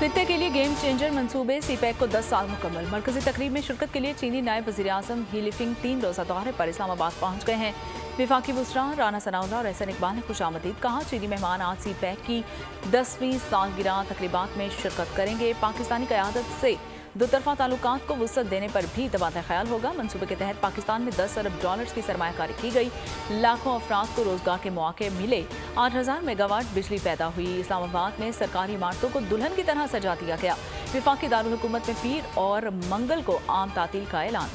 खित्ते के लिए गेम चेंजर मंसूबे सीपैक को 10 साल मुकम्मल। मरकजी तकरीब में शिरकत के लिए चीनी नायब वज़ीर आज़म ही लिफिंग 3 रोज़ा दौरे पर इस्लामाबाद पहुँच गए हैं। विफाकी वज़रा राना सनाउल्लाह और एहसन इकबाल ने खुशामदीद कहा। चीनी मेहमान आज सीपैक की 10वीं सालगिरह तकरीबात में शिरकत करेंगे। पाकिस्तानी क़यादत से दोतरफा ताल्लुकात को वुसअत देने पर भी तबादला ख्याल होगा। मंसूबे के तहत पाकिस्तान में 10 अरब डॉलर्स की सरमायाकारी की गई। लाखों अफराद को रोजगार के मौके मिले। 8000 मेगावाट बिजली पैदा हुई। इस्लामाबाद में सरकारी इमारतों को दुल्हन की तरह सजा दिया गया। विफाकी दारुल हुकूमत में पीर और मंगल को आम तातील का ऐलान।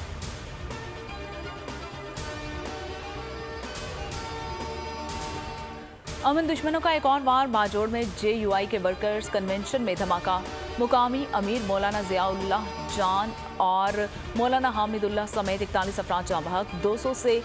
अमन दुश्मनों का एक और वार। बाजोड़ में JUI के वर्कर्स कन्वेंशन में धमाका। मुकामी अमीर मौलाना ज़ियाउल्लाह जान और मौलाना हामिदुल्लाह समेत 41 अफराद जाँ बहक, 200 से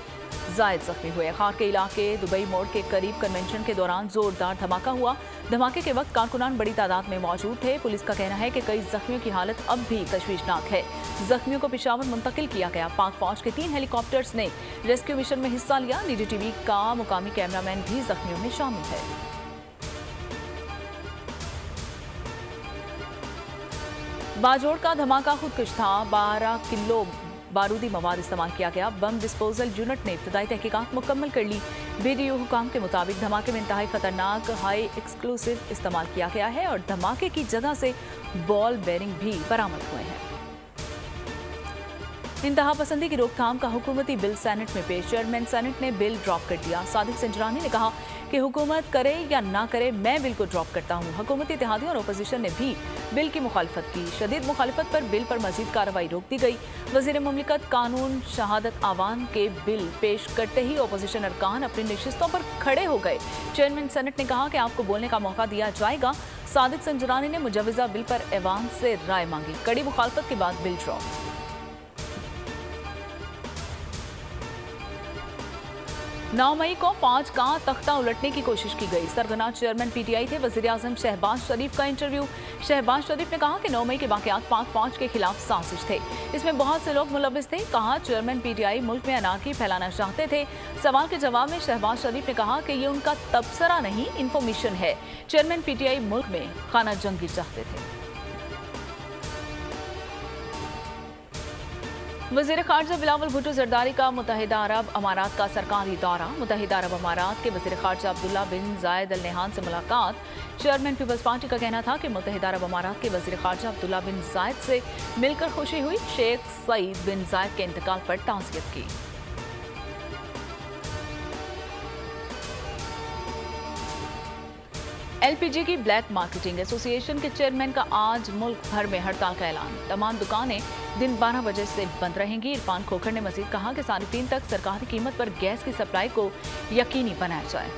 जायद जख्मी हुए। खार के इलाके दुबई मोड़ के करीब कन्वेंशन के दौरान जोरदार धमाका हुआ। धमाके के वक्त कारकुनान बड़ी तादाद में मौजूद थे। पुलिस का कहना है कि कई जख्मियों की हालत अब भी तशवीशनाक है। जख्मियों को पेशावर मुंतकिल किया गया। पाक फौज के 3 हेलीकॉप्टर्स ने रेस्क्यू मिशन में हिस्सा लिया। निजी टीवी का मुकामी कैमरामैन भी जख्मियों में शामिल है। बाजोड़ का धमाका खुदकुश था। 12 किलो बारूदी मवाद इस्तेमाल किया गया। बम डिस्पोजल यूनिट ने इब्तदाई तहकीकात मुकम्मल कर ली। BDO हुकाम के मुताबिक धमाके में इंतहाई खतरनाक हाई एक्सप्लोसिव इस्तेमाल किया गया है और धमाके की जगह से बॉल बेरिंग भी बरामद हुए हैं। इंतहा पसंदी की रोकथाम का हुकूमती बिल सेनेट में पेश। चेयरमैन सेनेट ने बिल ड्रॉप कर दिया। सादिक संजरानी ने कहा कि हुकूमत करे या ना करे, मैं बिल को ड्रॉप करता हूँ। हुकूमती इत्तेहादियों और अपोजिशन ने भी बिल की मुखालफत की। शदीद मुखालफत पर बिल पर मजीद कार्रवाई रोक दी गई। वज़ीर मुमलिकत कानून शहादत आवान के बिल पेश करते ही अपोजिशन अरकान अपनी नशिस्तों पर खड़े हो गए। चेयरमैन सेनेट ने कहा कि आपको बोलने का मौका दिया जाएगा। सादिक संजरानी ने मुजवजा बिल पर ऐवान से राय मांगी। कड़ी मुखालफत के बाद बिल ड्रॉप। 9 मई को फौज का तख्ता उलटने की कोशिश की गई। सरगना चेयरमैन PTI थे वज़ीर आज़म शहबाज शरीफ का इंटरव्यू। शहबाज शरीफ ने कहा कि 9 मई के वाक़यात पाक फौज के खिलाफ साजिश थे। इसमें बहुत से लोग मुलविस थे। कहा चेयरमैन PTI मुल्क में अनारकी फैलाना चाहते थे। सवाल के जवाब में शहबाज शरीफ ने कहा कि ये उनका तबसरा नहीं, इंफॉर्मेशन है। चेयरमैन PTI मुल्क में खाना जंगी चाहते थे। वज़ीर ख़ारजा बिलावल भुट्टो ज़रदारी का मुत्तहिदा अरब अमारात का सरकारी दौरा। मुत्तहिदा अरब अमारात के वज़ीर ख़ारजा अब्दुल्ला बिन ज़ायद अल नहान से मुलाकात। चेयरमैन पीपल्स पार्टी का कहना था कि मुत्तहिदा अरब अमारात के वज़ीर ख़ारजा अब्दुल्ला बिन ज़ायद से मिलकर खुशी हुई। शेख सईद बिन ज़ायद के इंतकाल पर ताज़ियत की। LPG की ब्लैक मार्केटिंग एसोसिएशन के चेयरमैन का आज मुल्क भर में हड़ताल का ऐलान। तमाम दुकानें दिन 12 बजे से बंद रहेंगी। इरफान खोखर ने मजीद कहा कि सारिफीन तक सरकारी कीमत पर गैस की सप्लाई को यकीनी बनाया जाए।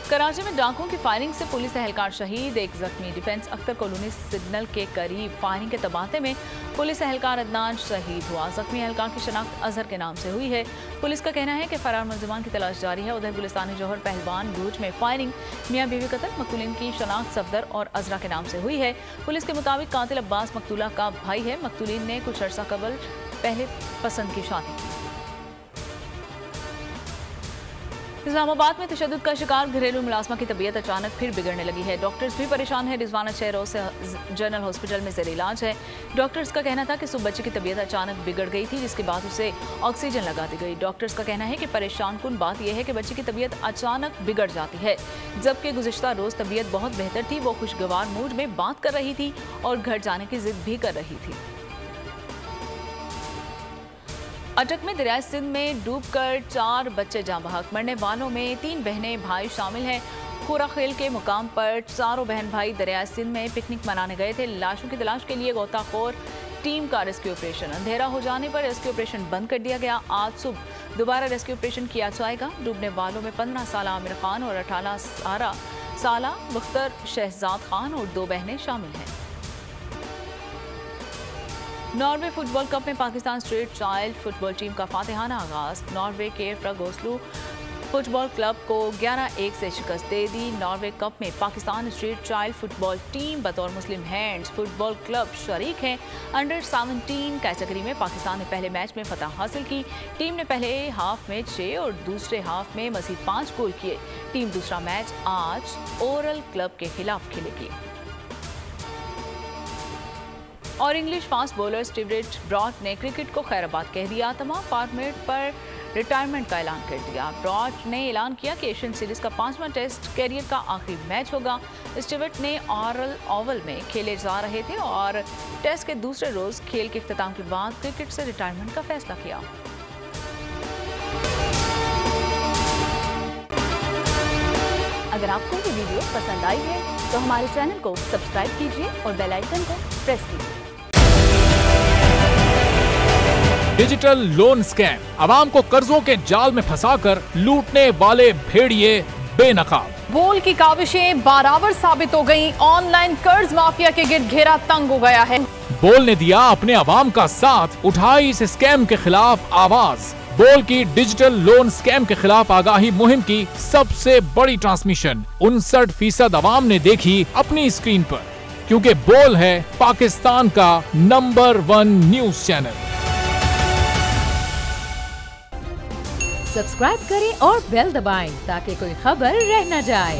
कराची में डाकुओं की फायरिंग से पुलिस एहलकार शहीद, 1 जख्मी। डिफेंस अख्तर कॉलोनी सिग्नल के करीब फायरिंग के तबादले में पुलिस एहलकार अदनान शहीद हुआ। जख्मी एहलकार की शनाख्त अजहर के नाम से हुई है। पुलिस का कहना है कि फरार मुलजिमान की तलाश जारी है। उधर गुलिस्तानी जौहर पहलवान भूज में फायरिंग, मियाँ बीवी कत्ल। मकतूलिन की शनाख्त सफदर और अजरा के नाम से हुई है। पुलिस के मुताबिक कातिल अब्बास मकतूला का भाई है। मकतूलिन ने कुछ अर्सा कबल पहले पसंद की शादी की। इस्लामाबाद में तशद्दुद का शिकार घरेलू मुलाजमा की तबीयत अचानक फिर बिगड़ने लगी है। डॉक्टर्स भी परेशान है। रिजवाना 6 रोज से जनरल हॉस्पिटल में ज़ेर इलाज है। डॉक्टर्स का कहना था कि सुबह बच्चे की तबीयत अचानक बिगड़ गई थी, जिसके बाद उसे ऑक्सीजन लगा दी गई। डॉक्टर्स का कहना है कि परेशान कुन बात यह है कि बच्चे की तबीयत अचानक बिगड़ जाती है, जबकि गुज़िश्ता रोज़ तबीयत बहुत बेहतर थी। वो खुशगवार मूड में बात कर रही थी और घर जाने की जिद भी कर रही थी। अटक में दरियाए सिंध में डूबकर 4 बच्चे जाँ बहक। मरने वालों में 3 बहनें भाई शामिल हैं। खूरा खेल के मुकाम पर चारों बहन भाई दरियाए सिंध में पिकनिक मनाने गए थे। लाशों की तलाश के लिए गोताखोर टीम का रेस्क्यू ऑपरेशन। अंधेरा हो जाने पर रेस्क्यू ऑपरेशन बंद कर दिया गया। आज सुबह दोबारा रेस्क्यू ऑपरेशन किया जाएगा। डूबने वालों में 15 साल आमिर खान और 18 साल मुख्तर शहजाद खान और 2 बहनें शामिल हैं। नॉर्वे फुटबॉल कप में Pakistan street child football team का फातिहाना आगाज। नॉर्वे के फ्रगोस्लू फुटबॉल क्लब को 11-1 से शिकस्त दे दी। नॉर्वे कप में Pakistan street child football team बतौर मुस्लिम हैंड्स फुटबॉल क्लब शरीक है। अंडर 17 कैटेगरी में पाकिस्तान ने पहले मैच में फतह हासिल की। टीम ने पहले हाफ में 6 और दूसरे हाफ में मजीद 5 गोल किए। टीम दूसरा मैच आज ओरल क्लब के खिलाफ खेलेगी। और English fast bowler Stewart Broad ने क्रिकेट को खैराबाद कह दिया। तमाम फॉर्मेट पर रिटायरमेंट का ऐलान कर दिया। ब्रॉड ने ऐलान किया कि एशियन सीरीज का 5वां टेस्ट कैरियर का आखिरी मैच होगा। स्टीवर्ट ने ऑरल ओवल में खेले जा रहे थे और टेस्ट के दूसरे रोज खेल के इख्तिताम के बाद क्रिकेट से रिटायरमेंट का फैसला किया। अगर आपको ये वीडियो पसंद आई है तो हमारे चैनल को सब्सक्राइब कीजिए और बेल आइकन को प्रेस कीजिए। डिजिटल लोन स्कैम, आवाम को कर्जों के जाल में फंसाकर लूटने वाले भेड़िए बेनकाब। बोल की काविशें बराबर साबित हो गईं। ऑनलाइन कर्ज माफिया के गिर्द घेरा तंग हो गया है। बोल ने दिया अपने आवाम का साथ, उठाई इस स्कैम के खिलाफ आवाज। बोल की डिजिटल लोन स्कैम के खिलाफ आगाही मुहिम की सबसे बड़ी ट्रांसमिशन 59% आवाम ने देखी अपनी स्क्रीन पर, क्योंकि बोल है पाकिस्तान का नंबर 1 न्यूज चैनल। सब्सक्राइब करें और बेल दबाएं ताकि कोई खबर रह न जाए।